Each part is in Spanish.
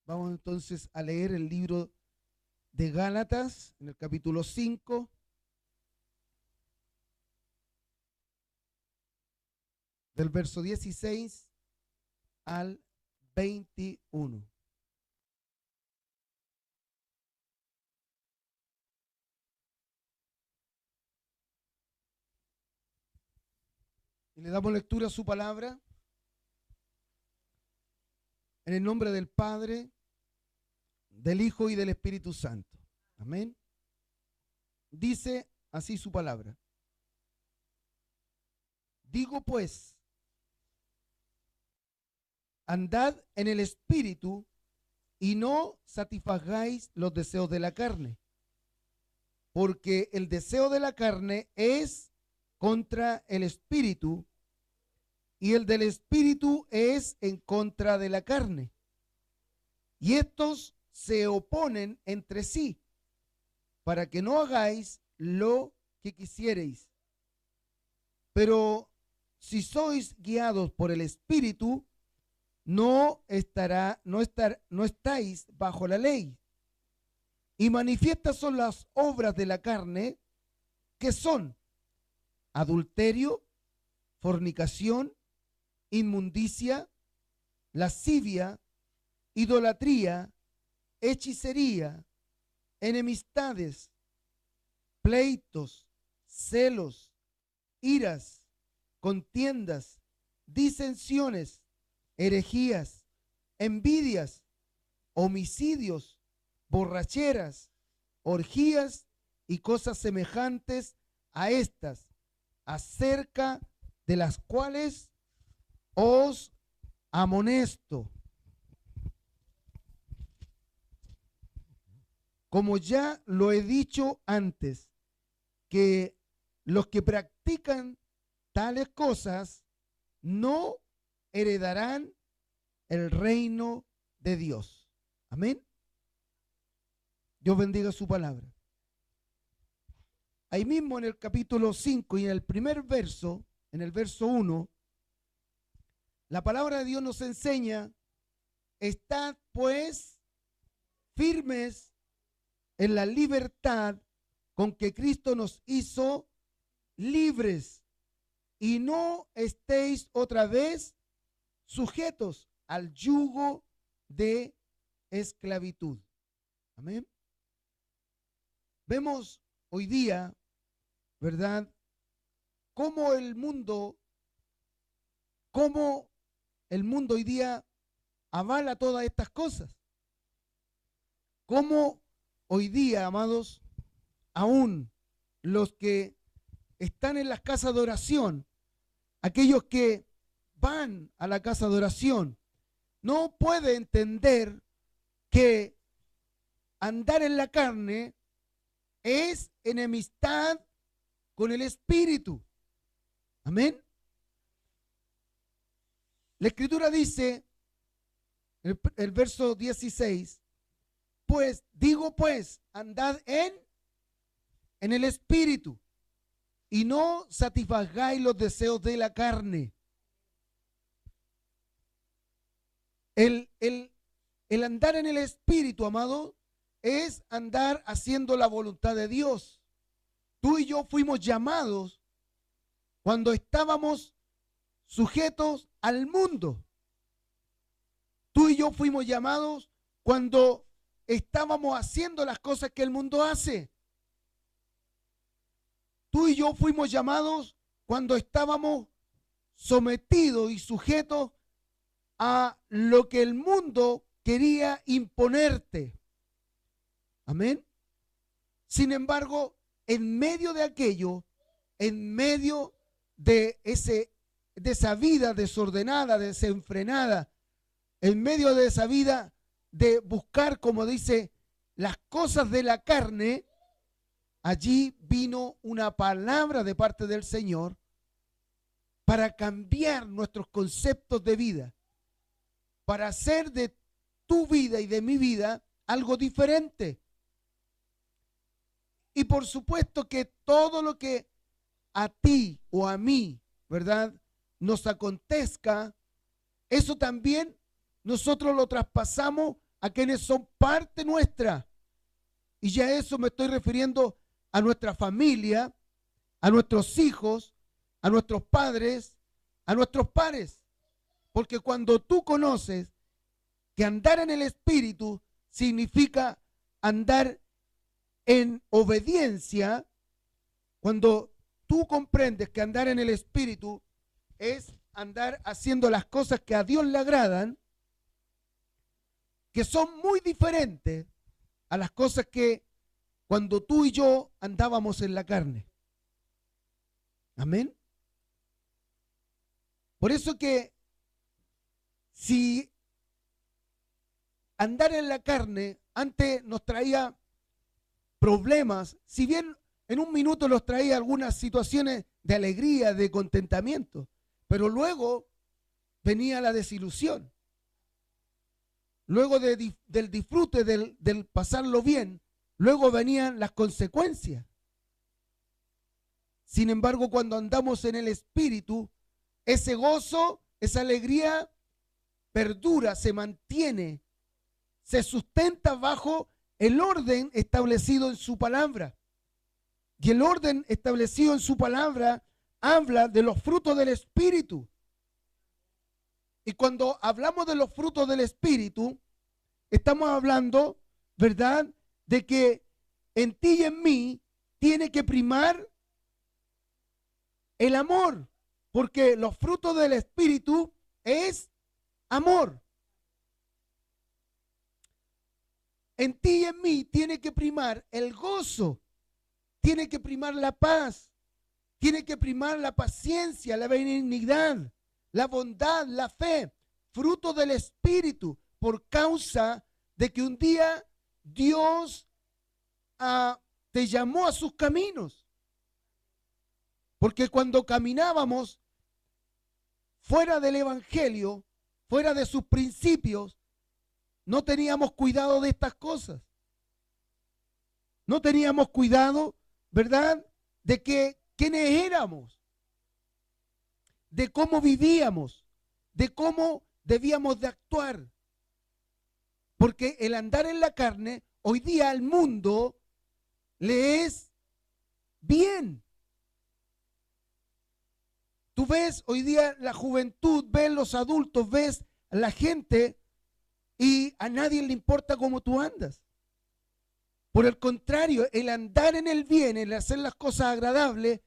Vamos entonces a leer el libro de Gálatas en el capítulo 5. Del verso 16 al 21. Y le damos lectura a su palabra en el nombre del Padre, del Hijo y del Espíritu Santo. Amén. Dice así su palabra. Digo pues, andad en el Espíritu y no satisfagáis los deseos de la carne, porque el deseo de la carne es contra el Espíritu y el del Espíritu es en contra de la carne. Y estos se oponen entre sí, para que no hagáis lo que quisierais. Pero si sois guiados por el Espíritu, no estáis bajo la ley. Y manifiestas son las obras de la carne, que son adulterio, fornicación, inmundicia, lascivia, idolatría, hechicería, enemistades, pleitos, celos, iras, contiendas, disensiones, herejías, envidias, homicidios, borracheras, orgías y cosas semejantes a estas, acerca de las cuales os amonesto, como ya lo he dicho antes, que los que practican tales cosas no heredarán el reino de Dios. Amén. Dios bendiga su palabra. Ahí mismo en el capítulo 5 y en el primer verso, en el verso 1, la palabra de Dios nos enseña: estad pues firmes en la libertad con que Cristo nos hizo libres, y no estéis otra vez sujetos al yugo de esclavitud. Amén. Vemos hoy día, ¿verdad?, cómo el mundo hoy día avala todas estas cosas. Cómo hoy día, amados, aún los que están en las casas de oración, aquellos que van a la casa de oración, no pueden entender que andar en la carne es enemistad con el Espíritu. Amén. La Escritura dice, el verso 16, pues, digo pues, andad en el Espíritu y no satisfagáis los deseos de la carne. El andar en el Espíritu, amado, es andar haciendo la voluntad de Dios. Tú y yo fuimos llamados cuando estábamos sujetos al mundo. Tú y yo fuimos llamados cuando estábamos haciendo las cosas que el mundo hace. Tú y yo fuimos llamados cuando estábamos sometidos y sujetos a lo que el mundo quería imponerte. Amén. Sin embargo, en medio de aquello, en medio de esa vida desordenada, desenfrenada, en medio de esa vida de buscar, como dice, las cosas de la carne, allí vino una palabra de parte del Señor para cambiar nuestros conceptos de vida, para hacer de tu vida y de mi vida algo diferente. Y por supuesto que todo lo que a ti o a mí, ¿verdad?, nos acontezca, eso también nosotros lo traspasamos a quienes son parte nuestra. Y ya eso me estoy refiriendo a nuestra familia, a nuestros hijos, a nuestros padres, a nuestros pares. Porque cuando tú conoces que andar en el Espíritu significa andar en obediencia, cuando tú comprendes que andar en el Espíritu es andar haciendo las cosas que a Dios le agradan, que son muy diferentes a las cosas que cuando tú y yo andábamos en la carne. Amén. Por eso que si andar en la carne antes nos traía problemas, si bien en un minuto nos traía algunas situaciones de alegría, de contentamiento, pero luego venía la desilusión. Luego del disfrute, del pasarlo bien, luego venían las consecuencias. Sin embargo, cuando andamos en el Espíritu, ese gozo, esa alegría perdura, se mantiene, se sustenta bajo el orden establecido en su palabra. Y el orden establecido en su palabra habla de los frutos del Espíritu. Y cuando hablamos de los frutos del Espíritu, estamos hablando, ¿verdad?, de que en ti y en mí tiene que primar el amor, porque los frutos del Espíritu es amor. En ti y en mí tiene que primar el gozo, tiene que primar la paz, tiene que primar la paciencia, la benignidad, la bondad, la fe, fruto del Espíritu, por causa de que un día Dios te llamó a sus caminos. Porque cuando caminábamos fuera del Evangelio, fuera de sus principios, no teníamos cuidado de estas cosas. No teníamos cuidado, ¿verdad?, de que quiénes éramos, de cómo vivíamos, de cómo debíamos de actuar. Porque el andar en la carne, hoy día al mundo le es bien. Tú ves hoy día la juventud, ves los adultos, ves a la gente y a nadie le importa cómo tú andas. Por el contrario, el andar en el bien, el hacer las cosas agradables,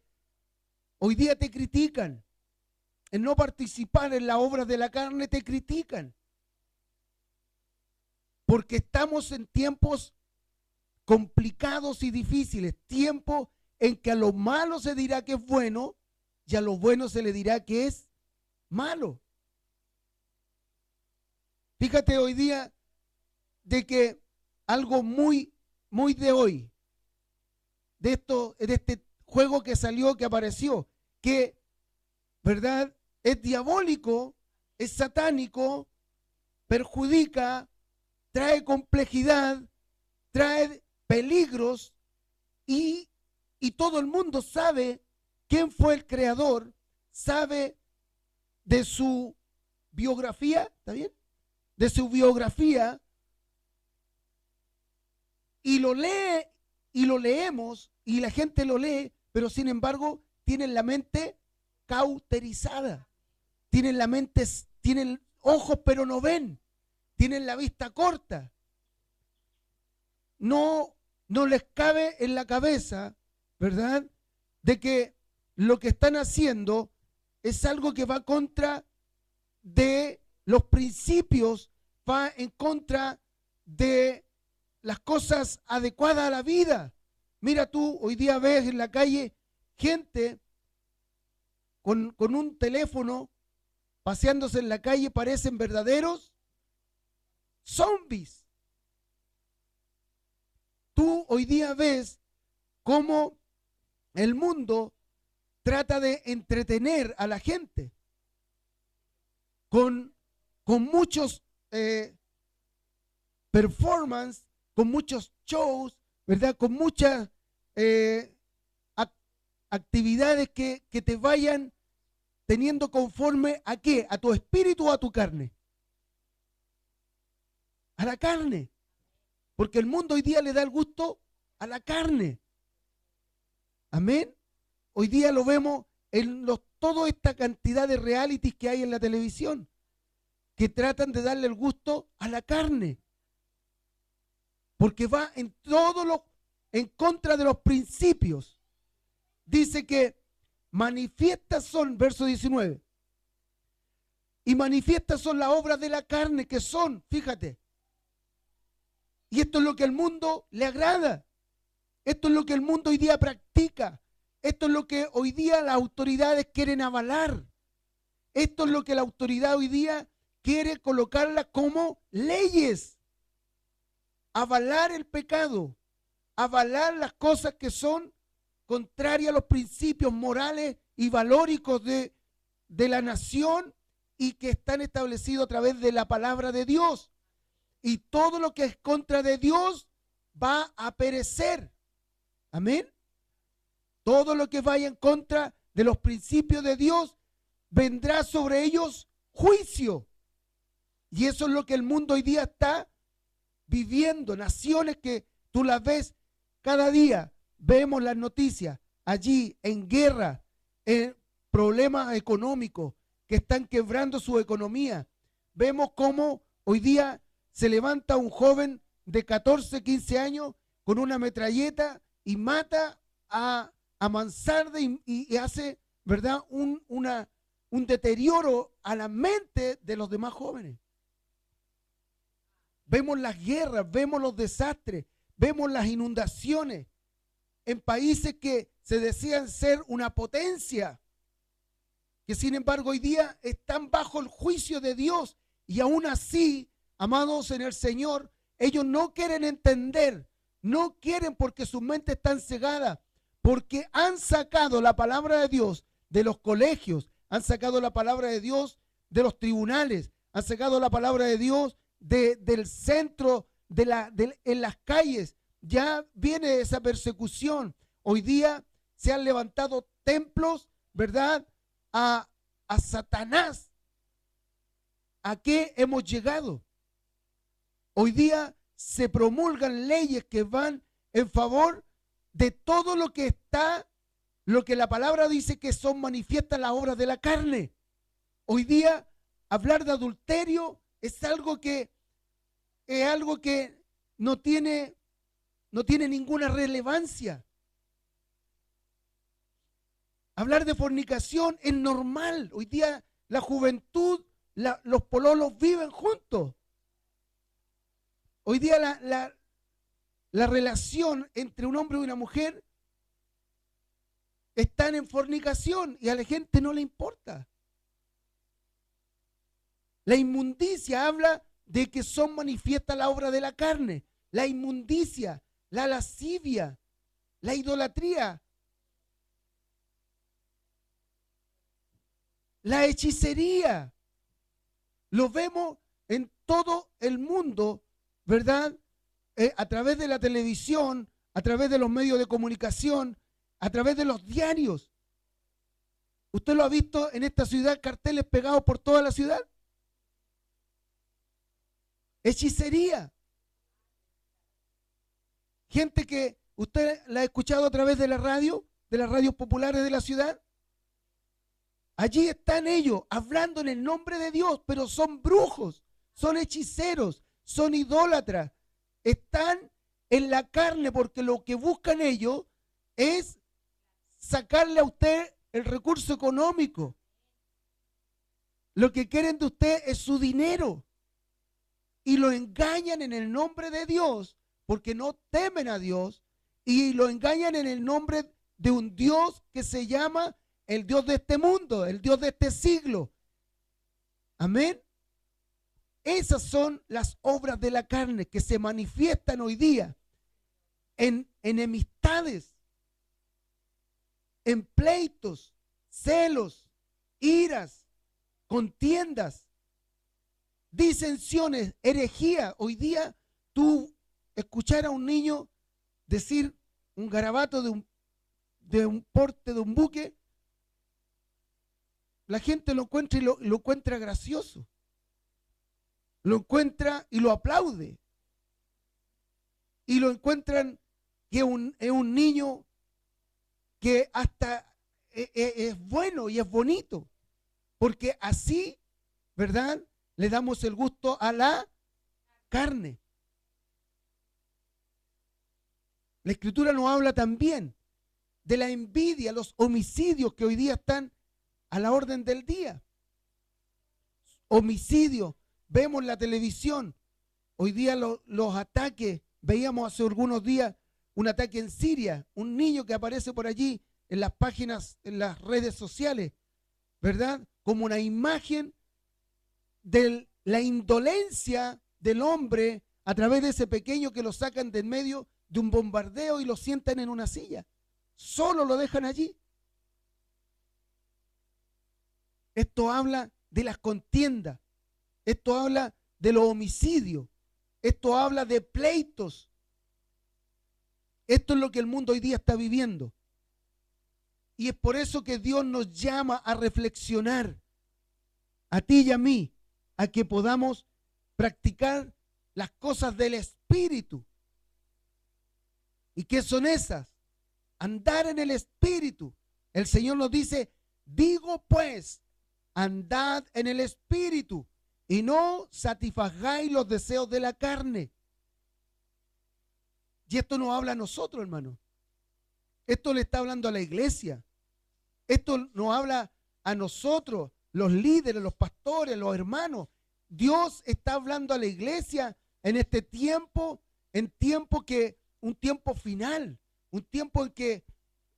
hoy día te critican. El no participar en las obras de la carne te critican. Porque estamos en tiempos complicados y difíciles, tiempos en que a lo malo se dirá que es bueno y a lo bueno se le dirá que es malo. Fíjate hoy día de que algo muy de hoy, de este juego que salió, que apareció, que, ¿verdad?, es diabólico, es satánico, perjudica, trae complejidad, trae peligros y todo el mundo sabe quién fue el creador, sabe de su biografía, ¿está bien?, de su biografía, y lo lee y lo leemos y la gente lo lee, pero sin embargo tienen la mente cauterizada, tienen la mente, tienen ojos pero no ven, tienen la vista corta, no les cabe en la cabeza, ¿verdad?, de que lo que están haciendo es algo que va contra de los principios, va en contra de las cosas adecuadas a la vida. Mira tú, hoy día ves en la calle gente con un teléfono paseándose en la calle, parecen verdaderos zombies. Tú hoy día ves cómo el mundo trata de entretener a la gente con muchos performance, con muchos shows, ¿verdad?, con muchas actividades que te vayan teniendo conforme a qué, a tu espíritu o a tu carne. a la carne. Porque el mundo hoy día le da el gusto a la carne. Amén. Hoy día lo vemos en toda esta cantidad de realities que hay en la televisión, que tratan de darle el gusto a la carne. Porque va en contra de los principios. Dice que manifiestas son, verso 19, y manifiestas son las obras de la carne, que son, fíjate, y esto es lo que al mundo le agrada, esto es lo que el mundo hoy día practica, esto es lo que hoy día las autoridades quieren avalar, esto es lo que la autoridad hoy día quiere colocarla como leyes, avalar el pecado, avalar las cosas que son contrarias a los principios morales y valóricos de la nación y que están establecidos a través de la palabra de Dios. Y todo lo que es contra de Dios va a perecer. Amén. Todo lo que vaya en contra de los principios de Dios, vendrá sobre ellos juicio. Y eso es lo que el mundo hoy día está viviendo. Naciones que tú las ves cada día, vemos las noticias, allí en guerra, en problemas económicos, que están quebrando su economía. Vemos cómo hoy día se levanta un joven de 14, 15 años con una metralleta y mata a mansalva y hace, ¿verdad?, un deterioro a la mente de los demás jóvenes. Vemos las guerras, vemos los desastres, vemos las inundaciones en países que se decían ser una potencia, que sin embargo hoy día están bajo el juicio de Dios, y aún así, amados en el Señor, ellos no quieren entender, no quieren, porque sus mentes están cegadas, porque han sacado la palabra de Dios de los colegios, han sacado la palabra de Dios de los tribunales, han sacado la palabra de Dios del centro, en las calles. Ya viene esa persecución. Hoy día se han levantado templos, ¿verdad?, a Satanás. ¿A qué hemos llegado? Hoy día se promulgan leyes que van en favor de todo lo que está, lo que la palabra dice que son manifiestas las obras de la carne. Hoy día hablar de adulterio es algo que no tiene ninguna relevancia. Hablar de fornicación es normal. Hoy día la juventud, los pololos viven juntos. Hoy día la relación entre un hombre y una mujer están en fornicación y a la gente no le importa. La inmundicia habla de que son manifiestas la obra de la carne. La inmundicia, la lascivia, la idolatría, la hechicería. Lo vemos en todo el mundo, ¿verdad? A través de la televisión, a través de los medios de comunicación, a través de los diarios. ¿Usted lo ha visto en esta ciudad, carteles pegados por toda la ciudad? Hechicería. Gente que usted la ha escuchado a través de la radio, de las radios populares de la ciudad. Allí están ellos hablando en el nombre de Dios, pero son brujos, son hechiceros, son idólatras. Están en la carne porque lo que buscan ellos es sacarle a usted el recurso económico. Lo que quieren de usted es su dinero. Y lo engañan en el nombre de Dios porque no temen a Dios, y lo engañan en el nombre de un Dios que se llama el Dios de este mundo, el Dios de este siglo. Amén. Esas son las obras de la carne que se manifiestan hoy día en enemistades, en pleitos, celos, iras, contiendas, disensiones, herejía. Hoy día tú escuchar a un niño decir un garabato de un porte de un buque, la gente lo encuentra y lo encuentra gracioso. lo encuentra y lo aplaude. Y lo encuentran que es un niño que hasta es bueno y es bonito. Porque así, ¿verdad?, le damos el gusto a la carne. La Escritura nos habla también de la envidia, los homicidios que hoy día están a la orden del día. Homicidios, vemos la televisión, hoy día los ataques, veíamos hace algunos días un ataque en Siria, un niño que aparece por allí en las páginas, en las redes sociales, ¿verdad?, como una imagen de la indolencia del hombre a través de ese pequeño que lo sacan de en medio de un bombardeo y lo sientan en una silla. Solo lo dejan allí. Esto habla de las contiendas. Esto habla de los homicidios. Esto habla de pleitos. Esto es lo que el mundo hoy día está viviendo. Y es por eso que Dios nos llama a reflexionar, a ti y a mí, a que podamos practicar las cosas del Espíritu. ¿Y qué son esas? Andar en el Espíritu. El Señor nos dice, digo pues, andad en el Espíritu y no satisfagáis los deseos de la carne. Y esto nos habla a nosotros, hermano. Esto le está hablando a la iglesia. Esto nos habla a nosotros, los líderes, los pastores, los hermanos. Dios está hablando a la iglesia en este tiempo, un tiempo final, un tiempo en que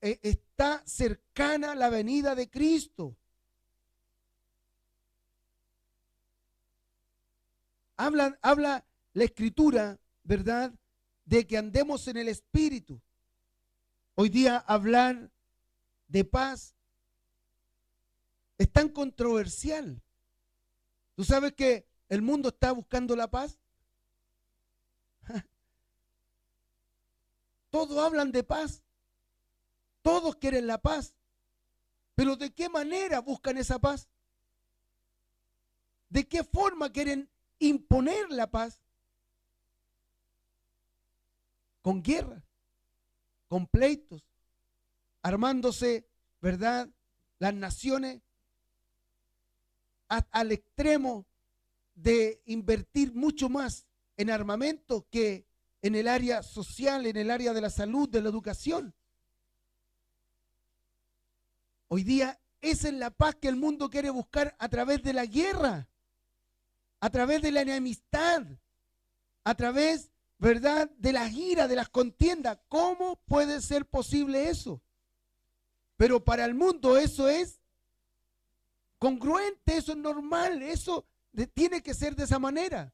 está cercana la venida de Cristo. Habla la Escritura, ¿verdad?, de que andemos en el Espíritu. Hoy día hablar de paz es tan controversial. ¿Tú sabes que el mundo está buscando la paz? Todos hablan de paz. Todos quieren la paz. Pero ¿de qué manera buscan esa paz? ¿De qué forma quieren imponer la paz? Con guerra, con pleitos, armándose, ¿verdad?, las naciones al extremo de invertir mucho más en armamento que en el área social, en el área de la salud, de la educación. Hoy día esa es la paz que el mundo quiere buscar a través de la guerra, a través de la enemistad, a través, ¿verdad?, de las iras, de las contiendas. ¿Cómo puede ser posible eso? Pero para el mundo eso es congruente, eso es normal, eso tiene que ser de esa manera.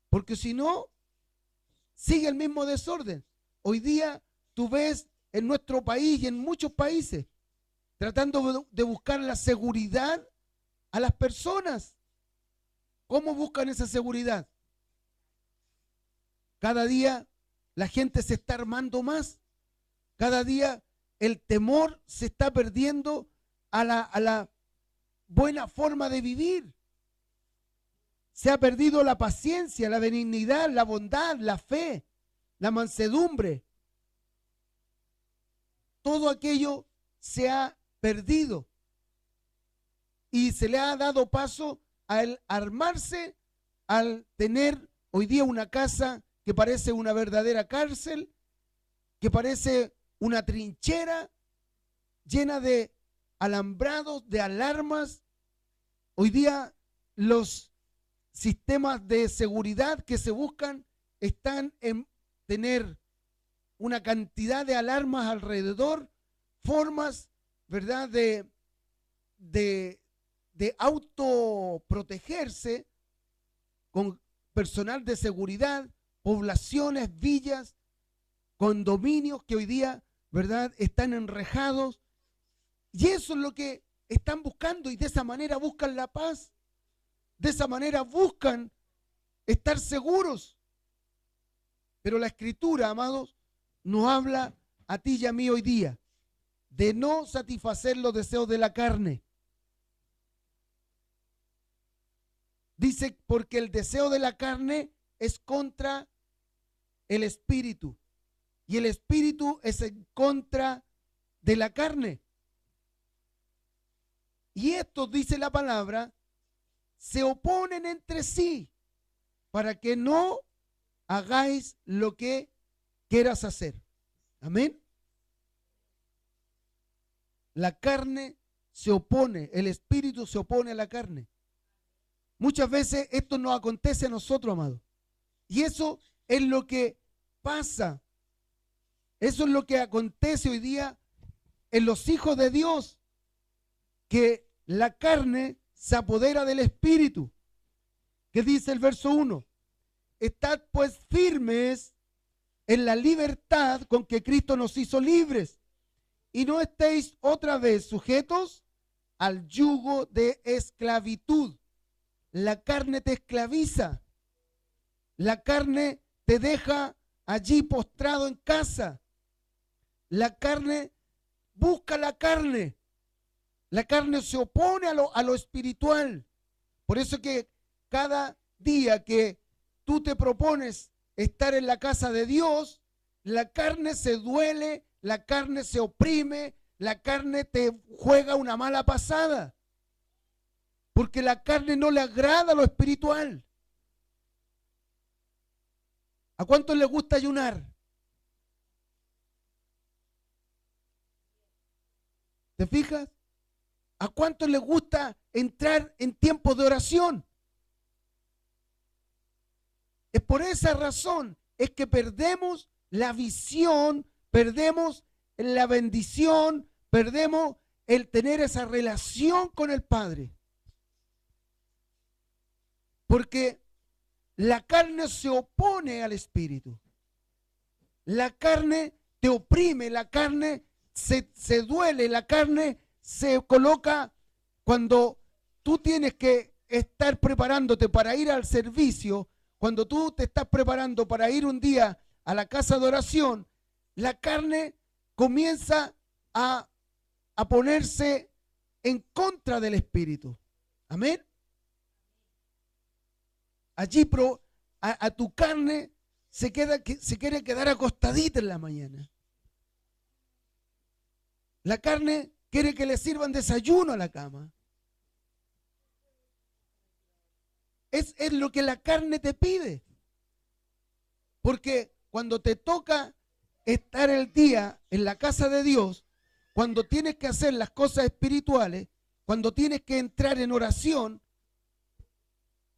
Porque si no, sigue el mismo desorden. Hoy día tú ves en nuestro país y en muchos países tratando de buscar la seguridad a las personas. ¿Cómo buscan esa seguridad? Cada día la gente se está armando más. Cada día el temor se está perdiendo a la buena forma de vivir. Se ha perdido la paciencia, la benignidad, la bondad, la fe, la mansedumbre. Todo aquello se ha perdido y se le ha dado paso al armarse, al tener hoy día una casa que parece una verdadera cárcel, que parece una trinchera llena de alambrados, de alarmas. Hoy día los sistemas de seguridad que se buscan están en tener una cantidad de alarmas alrededor, formas, ¿verdad?, de autoprotegerse con personal de seguridad, poblaciones, villas, condominios que hoy día, ¿verdad?, están enrejados. Y eso es lo que están buscando, y de esa manera buscan la paz. De esa manera buscan estar seguros. Pero la Escritura, amados, nos habla a ti y a mí hoy día de no satisfacer los deseos de la carne. Dice Dice, porque el deseo de la carne es contra el espíritu y el espíritu es en contra de la carne. Y esto, dice la palabra, se oponen entre sí para que no hagáis lo que quieras hacer. Amén. La carne se opone, el espíritu se opone a la carne. Muchas veces esto nos acontece a nosotros, amados. Y eso es lo que pasa. Eso es lo que acontece hoy día en los hijos de Dios. Que la carne se apodera del espíritu. ¿Qué dice el verso 1? Estad pues firmes en la libertad con que Cristo nos hizo libres. Y no estéis otra vez sujetos al yugo de esclavitud. La carne te esclaviza. La carne te deja allí postrado en casa. La carne busca la carne. La carne se opone a lo espiritual. Por eso que cada día que tú te propones estar en la casa de Dios, la carne se duele, la carne se oprime, la carne te juega una mala pasada. Porque la carne no le agrada lo espiritual. ¿A cuántos les gusta ayunar? ¿Te fijas? ¿A cuántos les gusta entrar en tiempos de oración? Es por esa razón, es que perdemos la visión, perdemos la bendición, perdemos el tener esa relación con el Padre. Porque la carne se opone al espíritu. La carne te oprime, la carne se duele, la carne se coloca cuando tú tienes que estar preparándote para ir al servicio, cuando tú te estás preparando para ir un día a la casa de oración, la carne comienza a ponerse en contra del espíritu. Amén. Allí a tu carne se quiere quedar acostadita en la mañana. La carne quiere que le sirvan desayuno a la cama. Es lo que la carne te pide. Porque cuando te toca estar el día en la casa de Dios, cuando tienes que hacer las cosas espirituales, cuando tienes que entrar en oración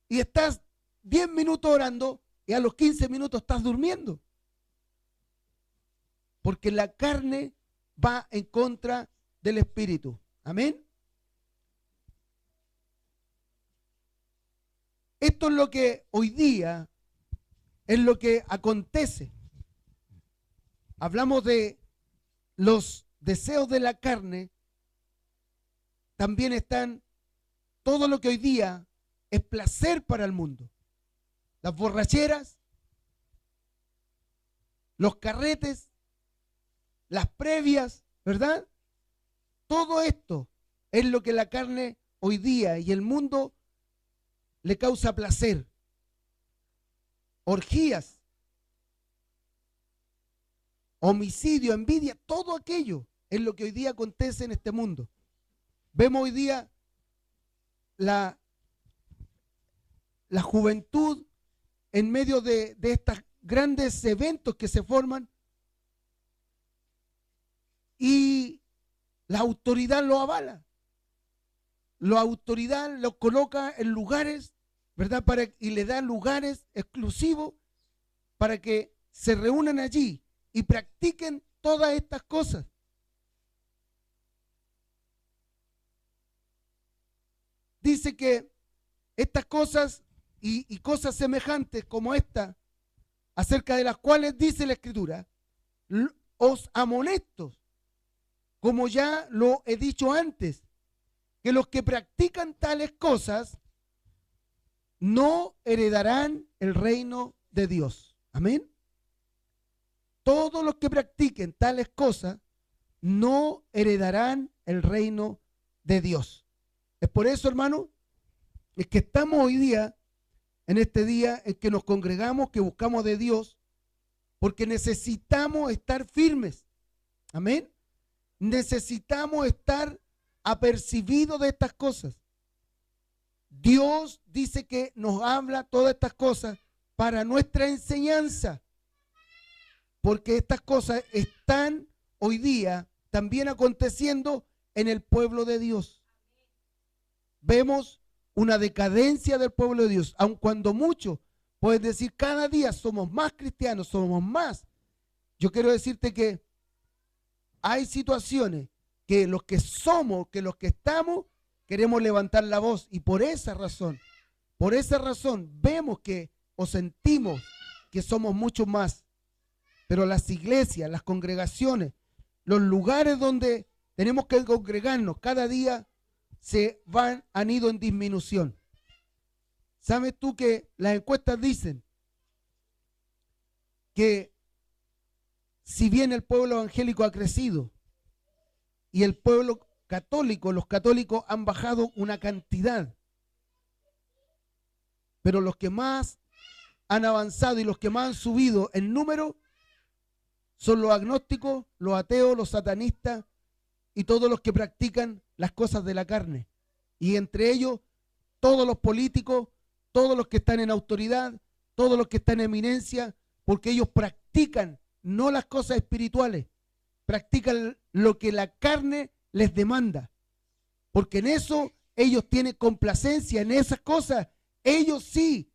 y estás 10 minutos orando y a los 15 minutos estás durmiendo. Porque la carne va en contra del espíritu. Amén. Esto es lo que hoy día es lo que acontece. Hablamos de los deseos de la carne. También están todo lo que hoy día es placer para el mundo. Las borracheras, los carretes, las previas, ¿verdad? Todo esto es lo que la carne hoy día y el mundo le causa placer. Orgías, homicidio, envidia, todo aquello es lo que hoy día acontece en este mundo. Vemos hoy día la juventud en medio de estos grandes eventos que se forman y la autoridad lo avala. La autoridad lo coloca en lugares, ¿verdad? Y le da lugares exclusivos para que se reúnan allí y practiquen todas estas cosas. Dice que estas cosas y cosas semejantes como esta, acerca de las cuales dice la Escritura, os amonesto, como ya lo he dicho antes, que los que practican tales cosas no heredarán el reino de Dios. Amén. Todos los que practiquen tales cosas no heredarán el reino de Dios. Es por eso, hermano, es que estamos hoy día en este día en que nos congregamos, que buscamos de Dios, porque necesitamos estar firmes. Amén. Necesitamos estar apercibidos de estas cosas. Dios dice que nos habla todas estas cosas para nuestra enseñanza, porque estas cosas están hoy día también aconteciendo en el pueblo de Dios. Vemos una decadencia del pueblo de Dios, aun cuando muchos pueden decir cada día somos más cristianos, somos más. Yo quiero decirte que hay situaciones que los que somos, que los que estamos, queremos levantar la voz, y por esa razón vemos que o sentimos que somos mucho más. Pero las iglesias, las congregaciones, los lugares donde tenemos que congregarnos cada día han ido en disminución. ¿Sabes tú que las encuestas dicen que si bien el pueblo evangélico ha crecido y el pueblo católico, los católicos han bajado una cantidad, pero los que más han avanzado y los que más han subido en número son los agnósticos, los ateos, los satanistas y todos los que practican las cosas de la carne. Y entre ellos, todos los políticos, todos los que están en autoridad, todos los que están en eminencia, porque ellos practican no las cosas espirituales, practican lo que la carne les demanda. Porque en eso ellos tienen complacencia, en esas cosas ellos sí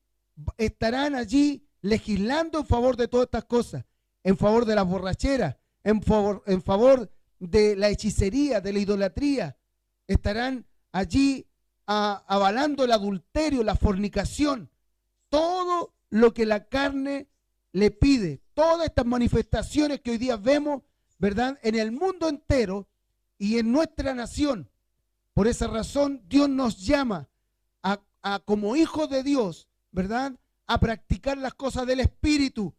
estarán allí legislando en favor de todas estas cosas, en favor de las borracheras, en favor de la hechicería, de la idolatría. Estarán allí avalando el adulterio, la fornicación, todo lo que la carne le pide, todas estas manifestaciones que hoy día vemos, ¿verdad?, en el mundo entero y en nuestra nación. Por esa razón Dios nos llama a como hijos de Dios, ¿verdad?, a practicar las cosas del Espíritu,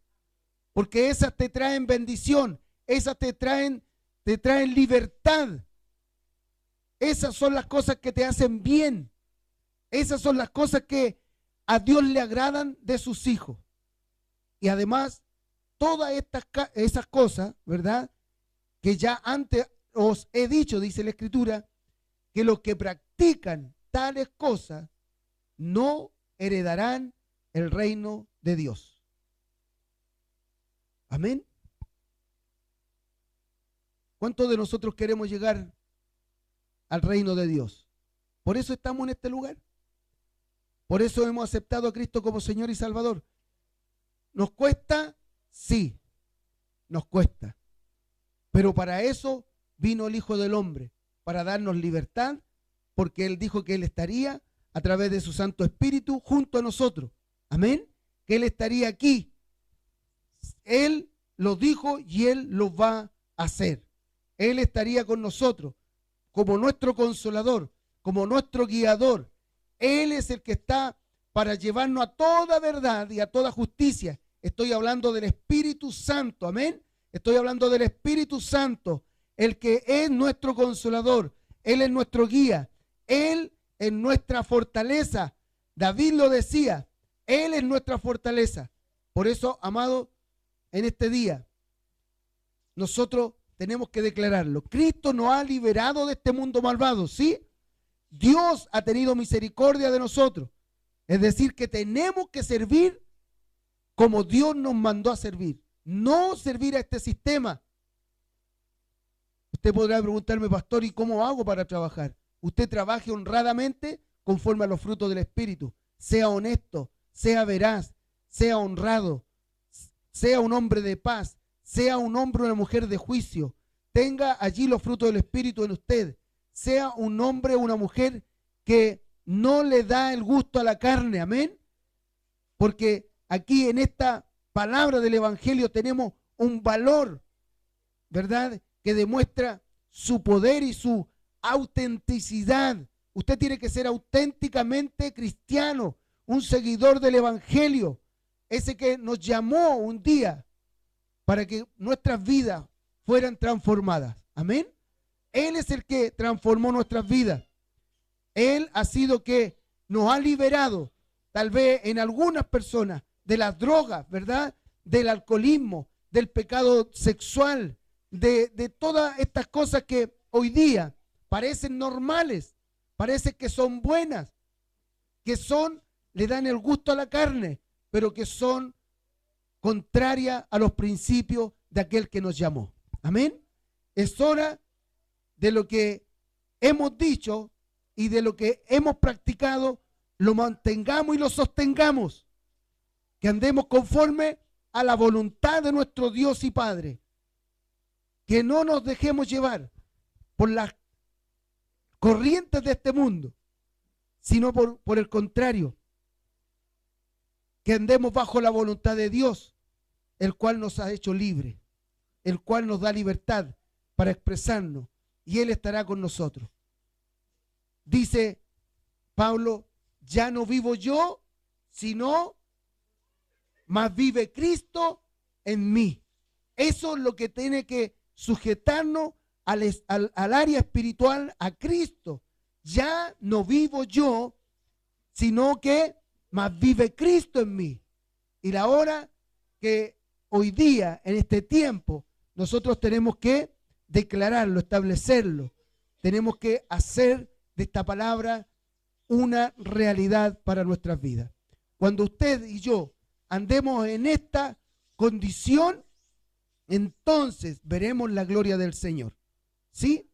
porque esas te traen bendición, esas te traen libertad. Esas son las cosas que te hacen bien. Esas son las cosas que a Dios le agradan de sus hijos. Y además, todas esas cosas, ¿verdad?, que ya antes os he dicho, dice la Escritura, que los que practican tales cosas no heredarán el reino de Dios. Amén. ¿Cuántos de nosotros queremos llegar al reino de Dios? Por eso estamos en este lugar. Por eso hemos aceptado a Cristo como Señor y Salvador. ¿Nos cuesta? Sí, nos cuesta. Pero para eso vino el Hijo del Hombre, para darnos libertad, porque Él dijo que Él estaría a través de su Santo Espíritu junto a nosotros. Amén. Que Él estaría aquí. Él lo dijo y Él lo va a hacer. Él estaría con nosotros como nuestro consolador, como nuestro guiador. Él es el que está para llevarnos a toda verdad y a toda justicia. Estoy hablando del Espíritu Santo, amén. Estoy hablando del Espíritu Santo, el que es nuestro consolador. Él es nuestro guía. Él es nuestra fortaleza. David lo decía, Él es nuestra fortaleza. Por eso, amado, en este día, nosotros tenemos que declararlo. Cristo nos ha liberado de este mundo malvado, ¿sí? Dios ha tenido misericordia de nosotros. Es decir, que tenemos que servir como Dios nos mandó a servir. No servir a este sistema. Usted podrá preguntarme, pastor, ¿y cómo hago para trabajar? Usted trabaje honradamente conforme a los frutos del Espíritu. Sea honesto, sea veraz, sea honrado, sea un hombre de paz, sea un hombre o una mujer de juicio. Tenga allí los frutos del Espíritu en usted. Sea un hombre o una mujer que no le da el gusto a la carne. Amén. Porque aquí en esta palabra del Evangelio tenemos un valor, ¿verdad?, que demuestra su poder y su autenticidad. Usted tiene que ser auténticamente cristiano, un seguidor del Evangelio, ese que nos llamó un día para que nuestras vidas fueran transformadas. Amén. Él es el que transformó nuestras vidas. Él ha sido que nos ha liberado. tal vez en algunas personas, de las drogas, ¿verdad? Del alcoholismo, del pecado sexual, de todas estas cosas que hoy día parecen normales, parece que son buenas, que le dan el gusto a la carne, pero que son contrarias a los principios de aquel que nos llamó. Amén. Es hora de lo que hemos dicho y de lo que hemos practicado, lo mantengamos y lo sostengamos, que andemos conforme a la voluntad de nuestro Dios y Padre, que no nos dejemos llevar por las corrientes de este mundo, sino por el contrario, que andemos bajo la voluntad de Dios, el cual nos ha hecho libres, el cual nos da libertad para expresarnos, y Él estará con nosotros. Dice Pablo, ya no vivo yo, sino más vive Cristo en mí. Eso es lo que tiene que sujetarnos al área espiritual, a Cristo. Ya no vivo yo, sino que más vive Cristo en mí. Y la hora que hoy día, en este tiempo, nosotros tenemos que declararlo, establecerlo. Tenemos que hacer de esta palabra una realidad para nuestras vidas. Cuando usted y yo andemos en esta condición, entonces veremos la gloria del Señor. ¿Sí?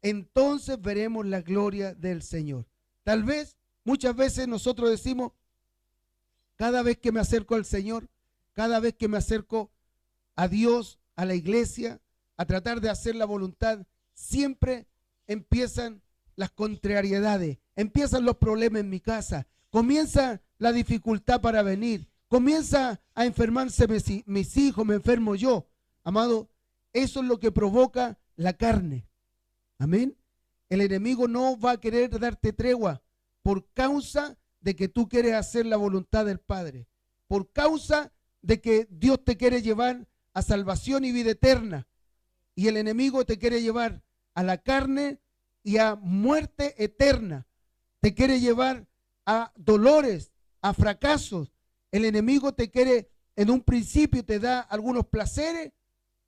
Entonces veremos la gloria del Señor. Tal vez, muchas veces nosotros decimos, cada vez que me acerco al Señor, cada vez que me acerco a Dios, a la iglesia, a tratar de hacer la voluntad, siempre empiezan las contrariedades, empiezan los problemas en mi casa, comienza la dificultad para venir, comienza a enfermarse mis hijos, me enfermo yo. Amado, eso es lo que provoca la carne. Amén. El enemigo no va a querer darte tregua por causa de que tú quieres hacer la voluntad del Padre, por causa de que Dios te quiere llevar a salvación y vida eterna, y el enemigo te quiere llevar a la carne y a muerte eterna, te quiere llevar a dolores, a fracasos. El enemigo te quiere, en un principio te da algunos placeres,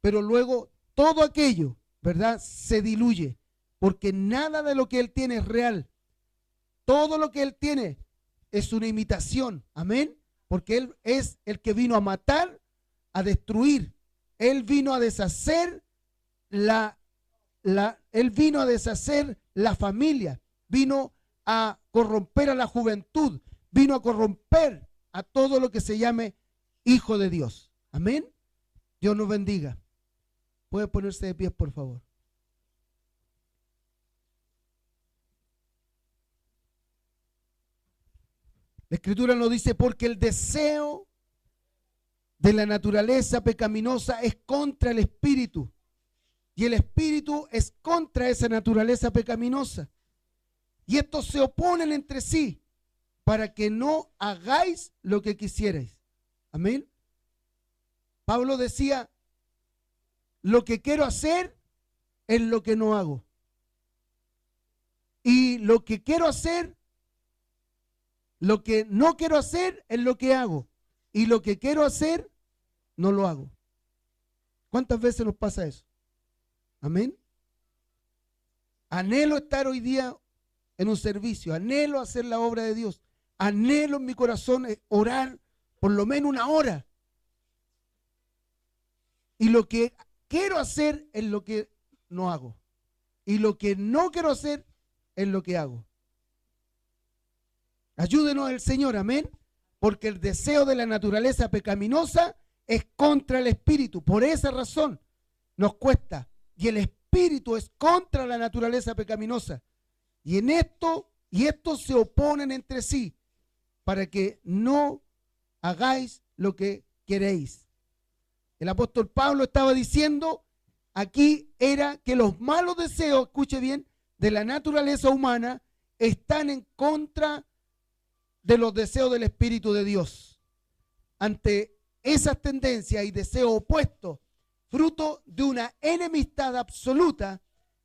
pero luego todo aquello, ¿verdad?, se diluye, porque nada de lo que él tiene es real. Todo lo que él tiene es una imitación, amén, porque él es el que vino a matar, a destruir. Él vino a deshacer él vino a deshacer la familia, vino a corromper a la juventud, vino a corromper a todo lo que se llame hijo de Dios. Amén. Dios nos bendiga. Puede ponerse de pie, por favor. La Escritura nos dice, porque el deseo de la naturaleza pecaminosa es contra el espíritu, y el espíritu es contra esa naturaleza pecaminosa. Y estos se oponen entre sí para que no hagáis lo que quisierais. Amén. Pablo decía, lo que quiero hacer es lo que no hago. Y lo que quiero hacer, lo que no quiero hacer es lo que hago. Y lo que quiero hacer, no lo hago. ¿Cuántas veces nos pasa eso? Amén. Anhelo estar hoy día en un servicio, anhelo hacer la obra de Dios, anhelo en mi corazón orar por lo menos una hora. Y lo que quiero hacer es lo que no hago. Y lo que no quiero hacer es lo que hago. Ayúdenos el Señor, amén. Porque el deseo de la naturaleza pecaminosa es contra el espíritu. Por esa razón nos cuesta. Y el espíritu es contra la naturaleza pecaminosa. Y en esto, y estos se oponen entre sí para que no hagáis lo que queréis. El apóstol Pablo estaba diciendo aquí era que los malos deseos, escuche bien, de la naturaleza humana están en contra de los deseos del Espíritu de Dios. Ante esas tendencias y deseos opuestos, fruto de una enemistad absoluta,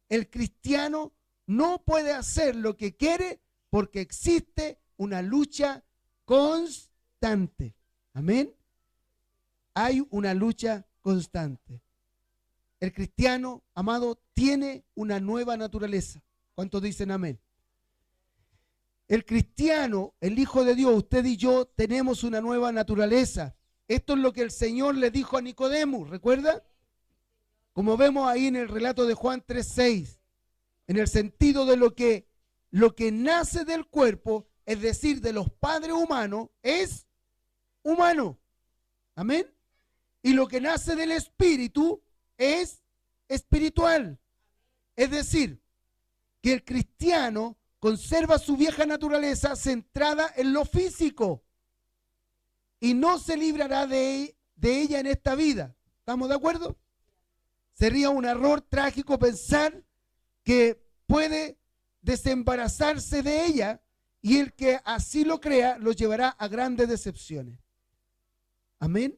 el cristiano no puede hacer lo que quiere porque existe una lucha constante. Amén. Hay una lucha constante. El cristiano, amado, tiene una nueva naturaleza. ¿Cuántos dicen amén? El cristiano, el Hijo de Dios, usted y yo tenemos una nueva naturaleza. Esto es lo que el Señor le dijo a Nicodemo, ¿recuerda? Como vemos ahí en el relato de Juan 3:6, en el sentido de lo que nace del cuerpo, es decir, de los padres humanos, es humano. Amén. Y lo que nace del espíritu es espiritual. Es decir, que el cristiano conserva su vieja naturaleza centrada en lo físico y no se librará de ella en esta vida. ¿Estamos de acuerdo? Sería un error trágico pensar que puede desembarazarse de ella, y el que así lo crea lo llevará a grandes decepciones. Amén.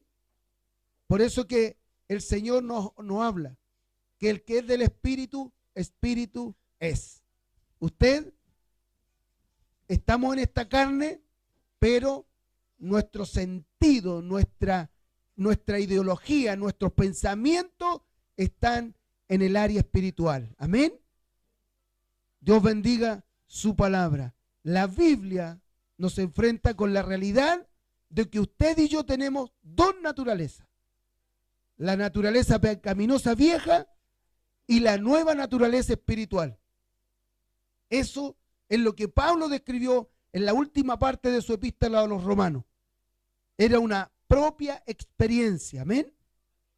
Por eso que el Señor nos habla que el que es del Espíritu, Espíritu es. Usted, estamos en esta carne, pero nuestro sentido, nuestra ideología, nuestros pensamientos están en el área espiritual. Amén. Dios bendiga su palabra. La Biblia nos enfrenta con la realidad de que usted y yo tenemos dos naturalezas. La naturaleza pecaminosa vieja y la nueva naturaleza espiritual. Eso es lo que Pablo describió en la última parte de su epístola a los romanos. Era una propia experiencia, amén.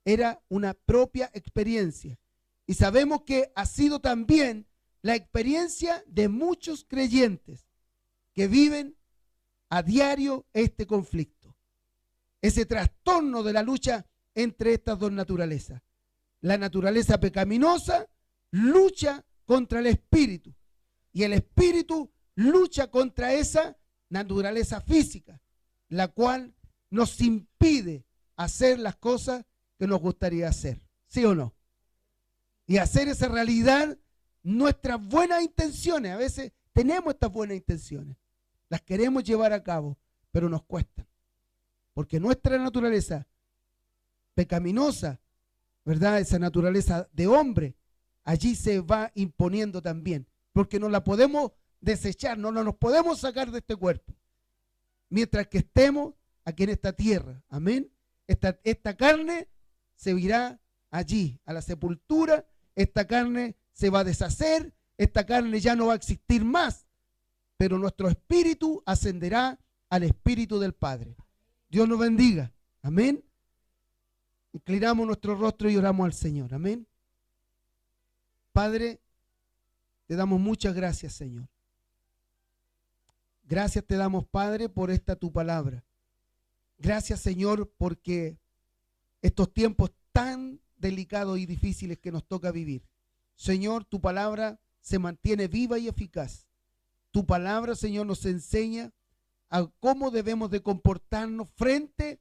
Era una propia experiencia. Y sabemos que ha sido también la experiencia de muchos creyentes que viven a diario este conflicto. Ese trastorno de la lucha entre estas dos naturalezas. La naturaleza pecaminosa lucha contra el espíritu y el espíritu lucha contra esa naturaleza física, la cual nos impide hacer las cosas que nos gustaría hacer. ¿Sí o no? Y hacer esa realidad nuestras buenas intenciones. A veces tenemos estas buenas intenciones, las queremos llevar a cabo, pero nos cuestan. Porque nuestra naturaleza pecaminosa, ¿verdad? Esa naturaleza de hombre, allí se va imponiendo también. Porque no la podemos desechar, no nos podemos sacar de este cuerpo. Mientras que estemos aquí en esta tierra. Amén. Esta carne se irá allí, a la sepultura. Esta carne se va a deshacer. Esta carne ya no va a existir más. Pero nuestro espíritu ascenderá al espíritu del Padre. Dios nos bendiga. Amén. Inclinamos nuestro rostro y oramos al Señor. Amén. Padre, te damos muchas gracias, Señor. Gracias te damos, Padre, por esta tu palabra. Gracias, Señor, porque estos tiempos tan delicados y difíciles que nos toca vivir, Señor, tu palabra se mantiene viva y eficaz. Tu palabra, Señor, nos enseña a cómo debemos de comportarnos frente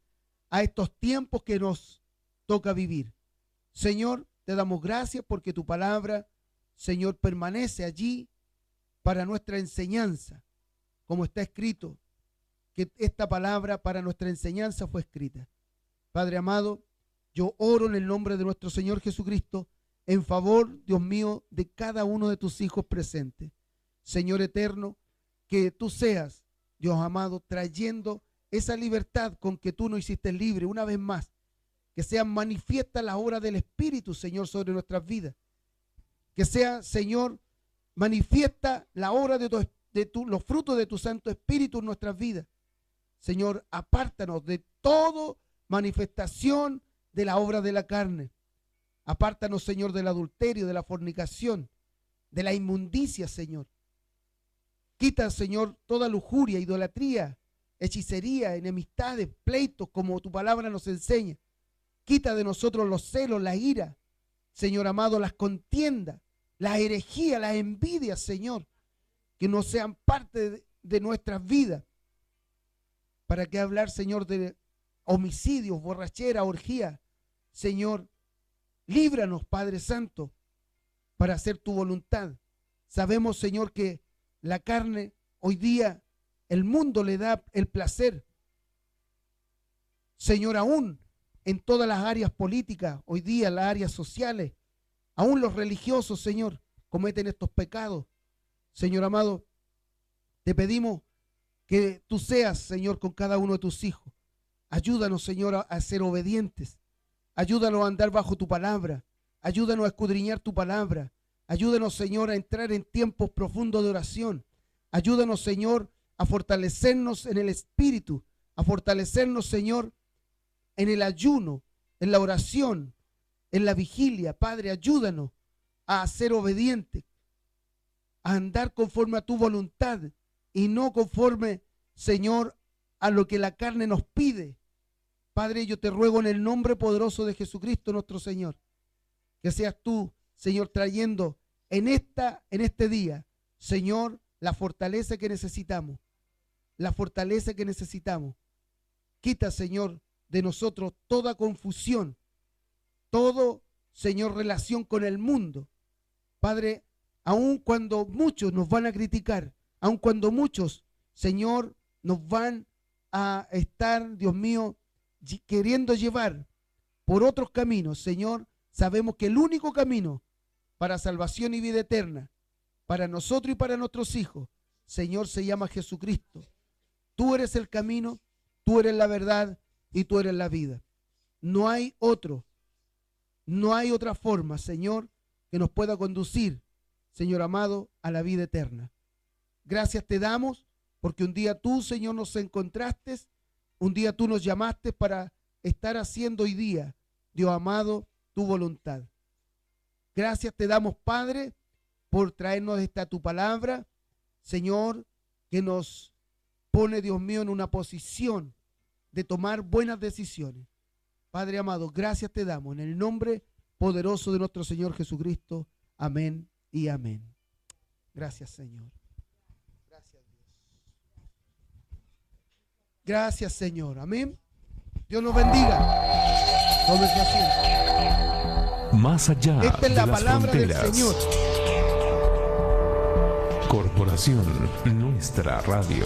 a estos tiempos que nos toca vivir. Señor, te damos gracias porque tu palabra, Señor, permanece allí para nuestra enseñanza, como está escrito, que esta palabra para nuestra enseñanza fue escrita. Padre amado, yo oro en el nombre de nuestro Señor Jesucristo en favor, Dios mío, de cada uno de tus hijos presentes. Señor eterno, que tú seas, Dios amado, trayendo esa libertad con que tú nos hiciste libre una vez más. Que sean manifiestas las obras del Espíritu, Señor, sobre nuestras vidas. Que sea, Señor, manifiesta la obra los frutos de tu Santo Espíritu en nuestras vidas. Señor, apártanos de toda manifestación de la obra de la carne. Apártanos, Señor, del adulterio, de la fornicación, de la inmundicia, Señor. Quita, Señor, toda lujuria, idolatría, hechicería, enemistades, pleitos, como tu palabra nos enseña. Quita de nosotros los celos, la ira, Señor amado, las contiendas, la herejía, las envidias, Señor, que no sean parte de nuestras vidas. ¿Para qué hablar, Señor, de homicidios, borrachera, orgía? Señor, líbranos, Padre Santo, para hacer tu voluntad. Sabemos, Señor, que la carne hoy día el mundo le da el placer, Señor, aún en todas las áreas políticas, hoy día las áreas sociales, aún los religiosos, Señor, cometen estos pecados. Señor amado, te pedimos que tú seas, Señor, con cada uno de tus hijos. Ayúdanos, Señor, a ser obedientes. Ayúdanos a andar bajo tu palabra. Ayúdanos a escudriñar tu palabra. Ayúdanos, Señor, a entrar en tiempos profundos de oración. Ayúdanos, Señor, a fortalecernos en el espíritu, a fortalecernos, Señor, en el ayuno, en la oración, en la vigilia. Padre, ayúdanos a ser obedientes, a andar conforme a tu voluntad y no conforme, Señor, a lo que la carne nos pide. Padre, yo te ruego en el nombre poderoso de Jesucristo nuestro Señor, que seas tú, Señor, trayendo en este día, Señor, la fortaleza que necesitamos, la fortaleza que necesitamos. Quita, Señor, de nosotros toda confusión, todo, Señor, relación con el mundo. Padre, aun cuando muchos nos van a criticar, aun cuando muchos, Señor, nos van a estar, Dios mío, queriendo llevar por otros caminos, Señor, sabemos que el único camino para salvación y vida eterna, para nosotros y para nuestros hijos, Señor, se llama Jesucristo. Tú eres el camino, tú eres la verdad y tú eres la vida. No hay otro, no hay otra forma, Señor, que nos pueda conducir, Señor amado, a la vida eterna. Gracias te damos porque un día tú, Señor, nos encontraste, un día tú nos llamaste para estar haciendo hoy día, Dios amado, tu voluntad. Gracias te damos, Padre, por traernos esta tu palabra, Señor, que nos pone, Dios mío, en una posición de tomar buenas decisiones. Padre amado, gracias te damos en el nombre poderoso de nuestro Señor Jesucristo. Amén y amén. Gracias, Señor. Gracias, Dios. Gracias, Señor. Amén. Dios nos bendiga. Tómese asiento. Más allá Esta es la de las palabra fronteras. del Señor. Corporación Nuestra Radio.